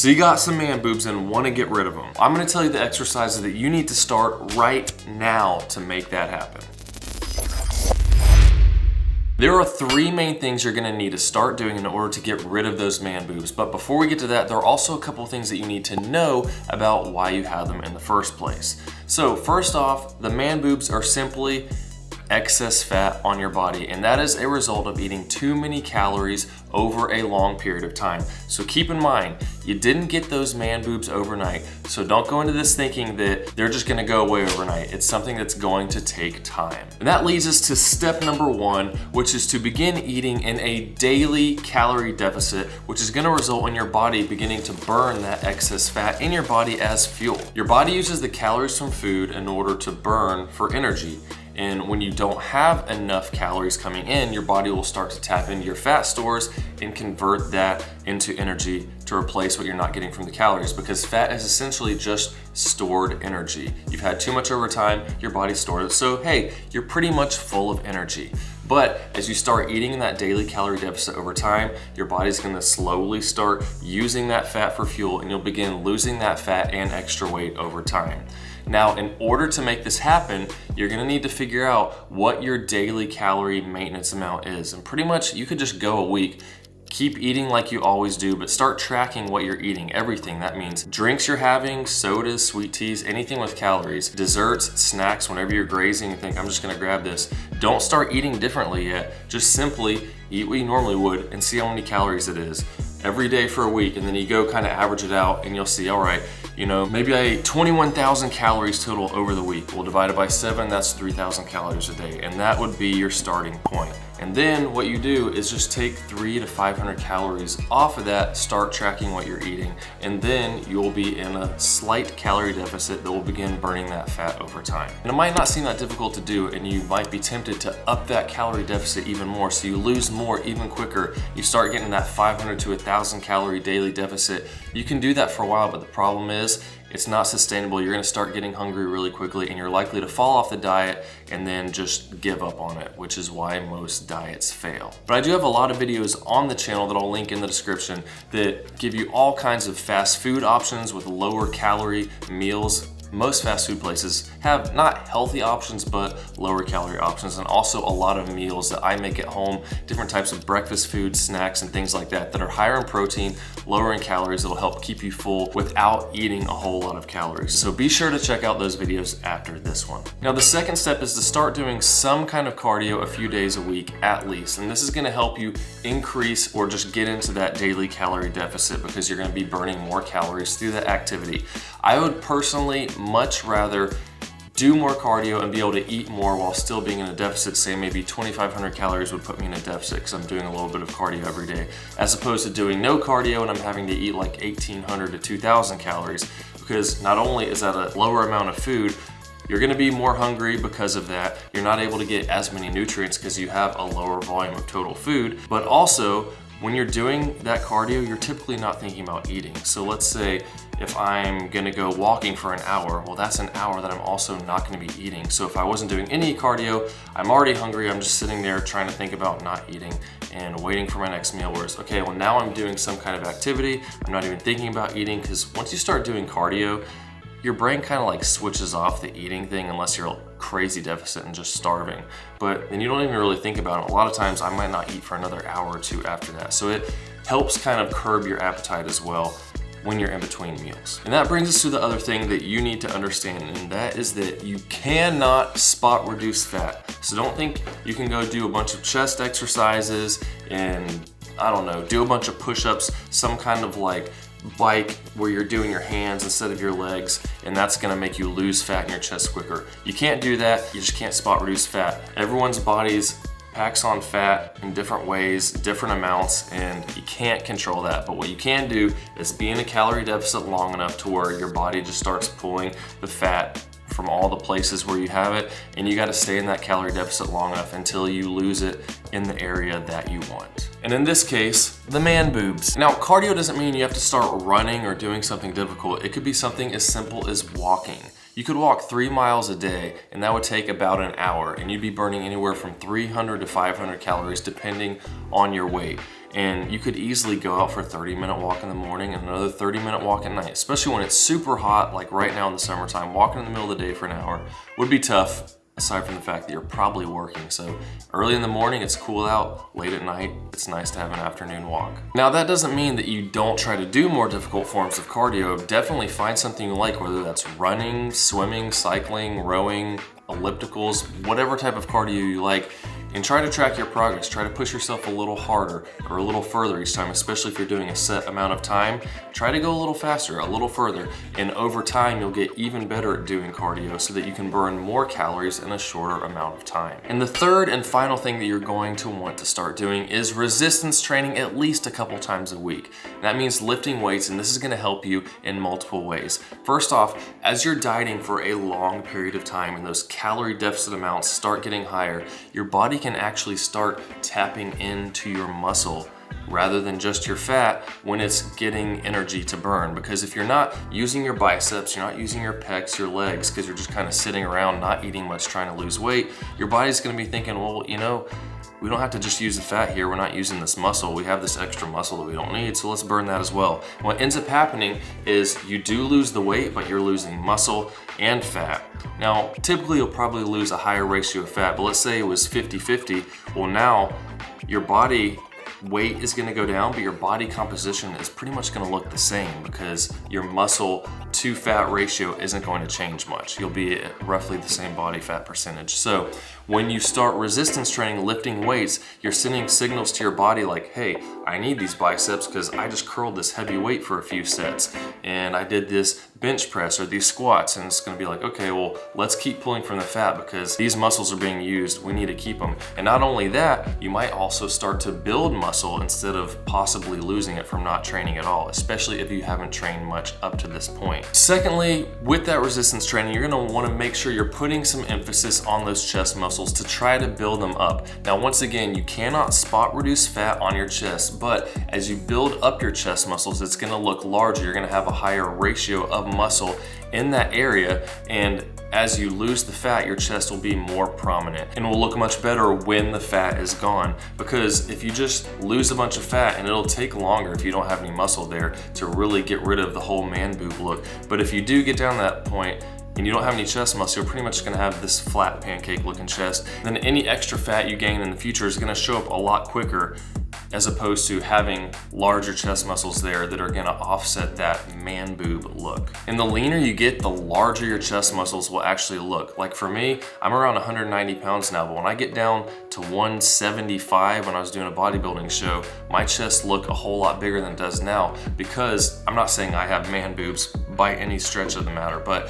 So you got some man boobs and want to get rid of them. I'm going to tell you the exercises that you need to start right now to make that happen. There are 3 main things you're gonna need to start doing in order to get rid of those man boobs. But before we get to that, there are also a couple of things that you need to know about why you have them in the first place. So first off, the man boobs are simply excess fat on your body, and that is a result of eating too many calories over a long period of time. So keep in mind, you didn't get those man boobs overnight, so don't go into this thinking that they're just gonna go away overnight. It's something that's going to take time. And that leads us to step number 1, which is to begin eating in a daily calorie deficit, which is gonna result in your body beginning to burn that excess fat in your body as fuel. Your body uses the calories from food in order to burn for energy. And when you don't have enough calories coming in, your body will start to tap into your fat stores and convert that into energy to replace what you're not getting from the calories, because fat is essentially just stored energy. You've had too much over time, your body stored it, so hey, you're pretty much full of energy. But as you start eating in that daily calorie deficit over time, your body's gonna slowly start using that fat for fuel, and you'll begin losing that fat and extra weight over time. Now, in order to make this happen, you're gonna need to figure out what your daily calorie maintenance amount is. And pretty much you could just go a week, keep eating like you always do, but start tracking what you're eating, everything. That means drinks you're having, sodas, sweet teas, anything with calories, desserts, snacks, whenever you're grazing and think, I'm just gonna grab this. Don't start eating differently yet. Just simply eat what you normally would and see how many calories it is every day for a week, and then you go kind of average it out and you'll see, all right, you know, maybe I ate 21,000 calories total over the week. Well, divided by 7, that's 3,000 calories a day, and that would be your starting point. And then what you do is just take 300 to 500 calories off of that, start tracking what you're eating, and then you'll be in a slight calorie deficit that will begin burning that fat over time. And it might not seem that difficult to do, and you might be tempted to up that calorie deficit even more, so you lose more even quicker. You start getting that 500 to 1,000 calorie daily deficit. You can do that for a while, but the problem is it's not sustainable. You're gonna start getting hungry really quickly, and you're likely to fall off the diet and then just give up on it, which is why most diets fail. But I do have a lot of videos on the channel that I'll link in the description that give you all kinds of fast food options with lower calorie meals. Most fast food places have not healthy options, but lower calorie options, and also a lot of meals that I make at home, different types of breakfast food, snacks, and things like that that are higher in protein, lower in calories, that'll help keep you full without eating a whole lot of calories. So be sure to check out those videos after this one. Now, the second step is to start doing some kind of cardio a few days a week at least, and this is gonna help you increase or just get into that daily calorie deficit, because you're gonna be burning more calories through that activity. I would personally much rather do more cardio and be able to eat more while still being in a deficit. Say maybe 2,500 calories would put me in a deficit because I'm doing a little bit of cardio every day, as opposed to doing no cardio and I'm having to eat like 1,800 to 2,000 calories, because not only is that a lower amount of food, you're gonna be more hungry because of that. You're not able to get as many nutrients because you have a lower volume of total food, but also when you're doing that cardio, you're typically not thinking about eating. So let's say if I'm gonna go walking for an hour, well, that's an hour that I'm also not gonna be eating. So if I wasn't doing any cardio, I'm already hungry, I'm just sitting there trying to think about not eating and waiting for my next meal. Whereas, okay, well, now I'm doing some kind of activity, I'm not even thinking about eating, because once you start doing cardio, your brain kind of like switches off the eating thing, unless you're a crazy deficit and just starving. But then you don't even really think about it. A lot of times I might not eat for another hour or two after that. So it helps kind of curb your appetite as well when you're in between meals. And that brings us to the other thing that you need to understand, and that is that you cannot spot reduce fat. So don't think you can go do a bunch of chest exercises and, I don't know, do a bunch of push-ups, some kind of like bike where you're doing your hands instead of your legs, and that's gonna make you lose fat in your chest quicker. You can't do that. You just can't spot reduce fat. Everyone's bodies packs on fat in different ways, different amounts, and you can't control that. But what you can do is be in a calorie deficit long enough to where your body just starts pulling the fat from all the places where you have it, and you gotta stay in that calorie deficit long enough until you lose it in the area that you want. And in this case, the man boobs. Now, cardio doesn't mean you have to start running or doing something difficult. It could be something as simple as walking. You could walk 3 miles a day, and that would take about an hour, and you'd be burning anywhere from 300 to 500 calories depending on your weight. And you could easily go out for a 30-minute walk in the morning and another 30-minute walk at night, especially when it's super hot, like right now in the summertime. Walking in the middle of the day for an hour would be tough, aside from the fact that you're probably working. So early in the morning, it's cool out. Late at night, it's nice to have an afternoon walk. Now, that doesn't mean that you don't try to do more difficult forms of cardio. Definitely find something you like, whether that's running, swimming, cycling, rowing, ellipticals, whatever type of cardio you like, and try to track your progress. Try to push yourself a little harder or a little further each time, especially if you're doing a set amount of time. Try to go a little faster, a little further, and over time you'll get even better at doing cardio so that you can burn more calories in a shorter amount of time. And the third and final thing that you're going to want to start doing is resistance training at least a couple times a week. That means lifting weights, and this is going to help you in multiple ways. First off, as you're dieting for a long period of time and those calorie deficit amounts start getting higher, your body can actually start tapping into your muscle rather than just your fat when it's getting energy to burn. Because if you're not using your biceps, you're not using your pecs, your legs, because you're just kind of sitting around not eating much trying to lose weight, your body's going to be thinking, well, you know, we don't have to just use the fat here. We're not using this muscle. We have this extra muscle that we don't need, so let's burn that as well. What ends up happening is you do lose the weight, but you're losing muscle and fat. Now, typically you'll probably lose a higher ratio of fat, but let's say it was 50-50. Well, now your body weight is going to go down, but your body composition is pretty much going to look the same because your muscle to fat ratio isn't going to change much. You'll be at roughly the same body fat percentage. So when you start resistance training, lifting weights, you're sending signals to your body like, hey, I need these biceps because I just curled this heavy weight for a few sets, and I did this bench press or these squats, and it's going to be like, okay, well, let's keep pulling from the fat because these muscles are being used. We need to keep them. And not only that, you might also start to build muscle instead of possibly losing it from not training at all, especially if you haven't trained much up to this point. Secondly, with that resistance training, you're going to want to make sure you're putting some emphasis on those chest muscles to try to build them up. Now, once again, you cannot spot reduce fat on your chest, but as you build up your chest muscles, it's going to look larger. You're going to have a higher ratio of muscle in that area, and as you lose the fat, your chest will be more prominent and will look much better when the fat is gone. Because if you just lose a bunch of fat, and it'll take longer if you don't have any muscle there to really get rid of the whole man boob look. But if you do get down that point and you don't have any chest muscle, you're pretty much gonna have this flat pancake looking chest. Then any extra fat you gain in the future is gonna show up a lot quicker, as opposed to having larger chest muscles there that are gonna offset that man boob look. And the leaner you get, the larger your chest muscles will actually look. Like for me, I'm around 190 pounds now, but when I get down to 175 when I was doing a bodybuilding show, my chest looked a whole lot bigger than it does now, because I'm not saying I have man boobs by any stretch of the matter, but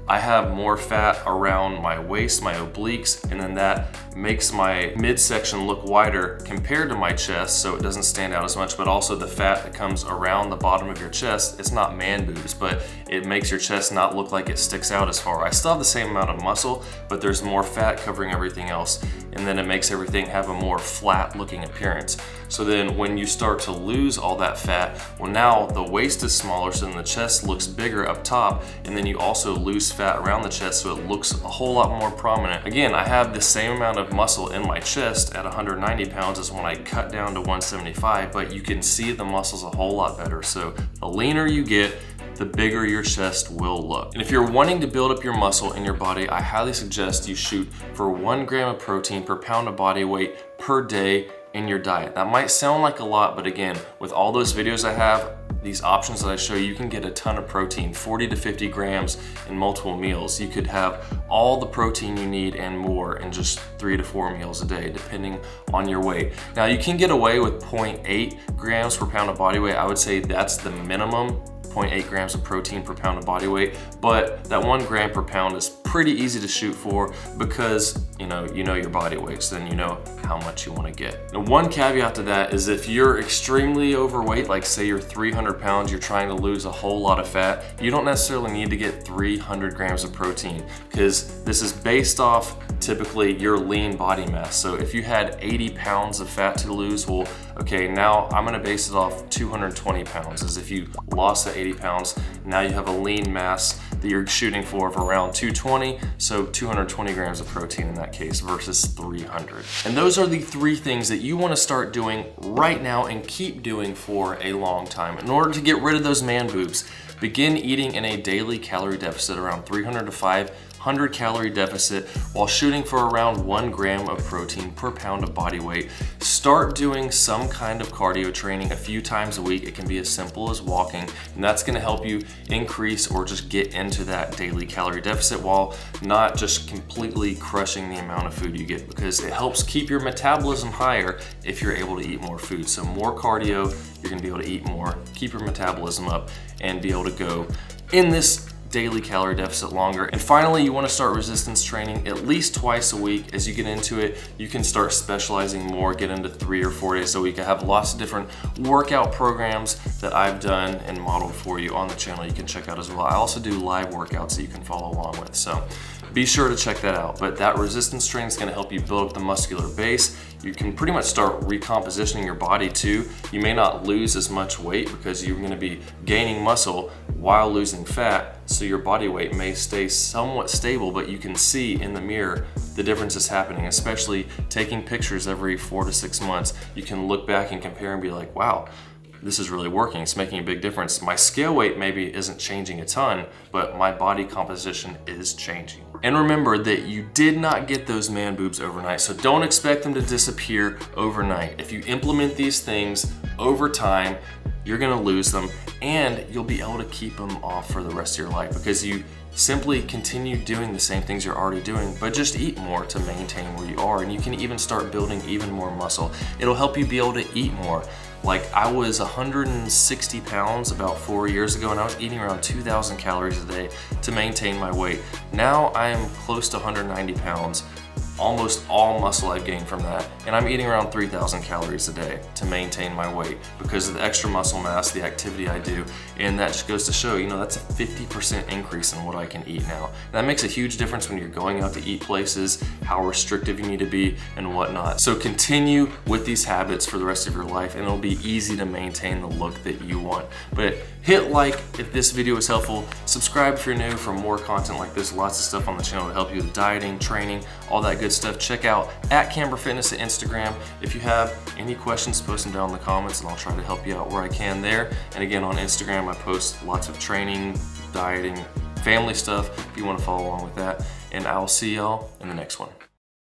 I have more fat around my waist, my obliques, and then that makes my midsection look wider compared to my chest, so it doesn't stand out as much. But also the fat that comes around the bottom of your chest, it's not man boobs, but it makes your chest not look like it sticks out as far. I still have the same amount of muscle, but there's more fat covering everything else, and then it makes everything have a more flat looking appearance. So then when you start to lose all that fat, well, now the waist is smaller, so then the chest looks bigger up top, and then you also lose fat around the chest, so it looks a whole lot more prominent. Again, I have the same amount of muscle in my chest at 190 pounds as when I cut down to 175, but you can see the muscles a whole lot better. So the leaner you get, the bigger your chest will look. And if you're wanting to build up your muscle in your body, I highly suggest you shoot for 1 gram of protein per pound of body weight per day in your diet. That might sound like a lot, but again, with all those videos I have, these options that I show you, can get a ton of protein, 40 to 50 grams in multiple meals. You could have all the protein you need and more in just 3 to 4 meals a day, depending on your weight. Now, you can get away with 0.8 grams per pound of body weight. I would say that's the minimum, 0.8 grams of protein per pound of body weight, but that 1 gram per pound is pretty easy to shoot for because you know your body weight, so then you know how much you want to get. Now, one caveat to that is if you're extremely overweight, like say you're 300 pounds, you're trying to lose a whole lot of fat, you don't necessarily need to get 300 grams of protein, because this is based off typically your lean body mass. So if you had 80 pounds of fat to lose, well, okay, now I'm gonna base it off 220 pounds, as if you lost the 80 pounds, now you have a lean mass that you're shooting for of around 220, so 220 grams of protein in that case versus 300. And those are the 3 things that you wanna start doing right now and keep doing for a long time. In order to get rid of those man boobs, begin eating in a daily calorie deficit around 300 to 500 calorie deficit while shooting for around 1 gram of protein per pound of body weight. Start doing some kind of cardio training a few times a week. It can be as simple as walking, and that's gonna help you increase or just get into that daily calorie deficit while not just completely crushing the amount of food you get, because it helps keep your metabolism higher if you're able to eat more food. So more cardio, you're gonna be able to eat more, keep your metabolism up, and be able to go in this daily calorie deficit longer. And finally, you want to start resistance training at least twice a week. As you get into it, you can start specializing more, get into 3 or 4 days a week. I have lots of different workout programs that I've done and modeled for you on the channel you can check out as well. I also do live workouts that you can follow along with, so be sure to check that out. But that resistance training is going to help you build up the muscular base. You can pretty much start recompositioning your body too. You may not lose as much weight because you're going to be gaining muscle while losing fat, so your body weight may stay somewhat stable, but you can see in the mirror the difference is happening, especially taking pictures every 4 to 6 months. You can look back and compare and be like, wow, this is really working. It's making a big difference. My scale weight maybe isn't changing a ton, but my body composition is changing. And remember that you did not get those man boobs overnight, so don't expect them to disappear overnight. If you implement these things over time, you're gonna lose them, and you'll be able to keep them off for the rest of your life because you simply continue doing the same things you're already doing, but just eat more to maintain where you are. And you can even start building even more muscle. It'll help you be able to eat more. Like, I was 160 pounds about 4 years ago, and I was eating around 2,000 calories a day to maintain my weight. Now I am close to 190 pounds. Almost all muscle I've gained from that, and I'm eating around 3,000 calories a day to maintain my weight because of the extra muscle mass, the activity I do, and that just goes to show, you know, that's a 50% increase in what I can eat now. And that makes a huge difference when you're going out to eat places, how restrictive you need to be and whatnot. So continue with these habits for the rest of your life, and it'll be easy to maintain the look that you want. But hit like if this video was helpful, subscribe if you're new for more content like this, lots of stuff on the channel to help you with dieting, training, all that good stuff. Check out @Camber Fitness at Instagram. If you have any questions, post them down in the comments and I'll try to help you out where I can there. And again, on Instagram, I post lots of training, dieting, family stuff if you want to follow along with that. And I'll see y'all in the next one.